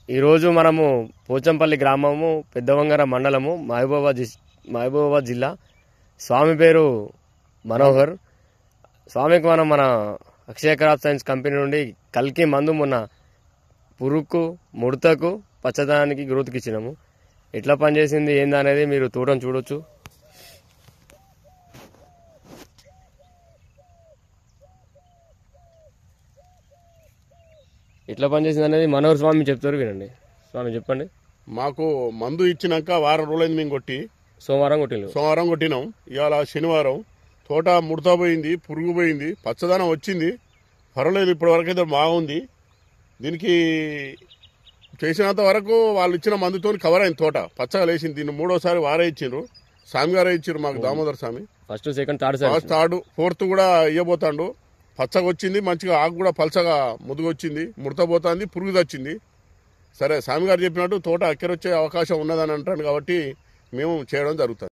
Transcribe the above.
ఈరోజు మనము పోచంపల్లి గ్రామము పెద్దవంగర మండలము మహబూబాబాద్ జిల్లా. స్వామి పేరు మనోహర్. స్వామికి మనం మన అక్షయ క్రాప్ సైన్స్ కంపెనీ నుండి కల్కి మందు మొన్న పురుగుకు, ముడతకు, పచ్చదనానికి, గ్రోత్కి ఇచ్చినాము. ఎట్లా పనిచేసింది ఏందనేది మీరు తోటను చూడొచ్చు. ఎట్లా పనిచేసింది అనేది మనోహర్ స్వామి చెప్తారు, వినండి. స్వామి చెప్పండి. మాకు మందు ఇచ్చినాక వారం రోజులైంది. మేము కొట్టి సోమవారం కొట్టినాం. ఇవాళ శనివారం. తోట ముడత పోయింది, పురుగు పోయింది, పచ్చదనం వచ్చింది, పర్వాలేదు. ఇప్పటి వరకు అయితే బాగుంది. దీనికి చేసినంత వరకు వాళ్ళు ఇచ్చిన మందుతో కవర్ అయింది. తోట పచ్చగా లేచింది. దీన్ని మూడోసారి వారే ఇచ్చిండ్రు, స్వామి గారే ఇచ్చారు మాకు, దామోదర్ స్వామి. ఫస్ట్, సెకండ్, థర్డ్, ఫోర్త్ కూడా ఇవ్వబోతాడు. పచ్చగా వచ్చింది, మంచిగా ఆకు కూడా పలచగా ముదుగొచ్చింది, ముడతపోతుంది, పురుగు వచ్చింది. సరే, స్వామి గారు చెప్పినట్టు తోట అక్కరొచ్చే అవకాశం ఉన్నదని అంటాడు కాబట్టి మేము చేయడం జరుగుతుంది.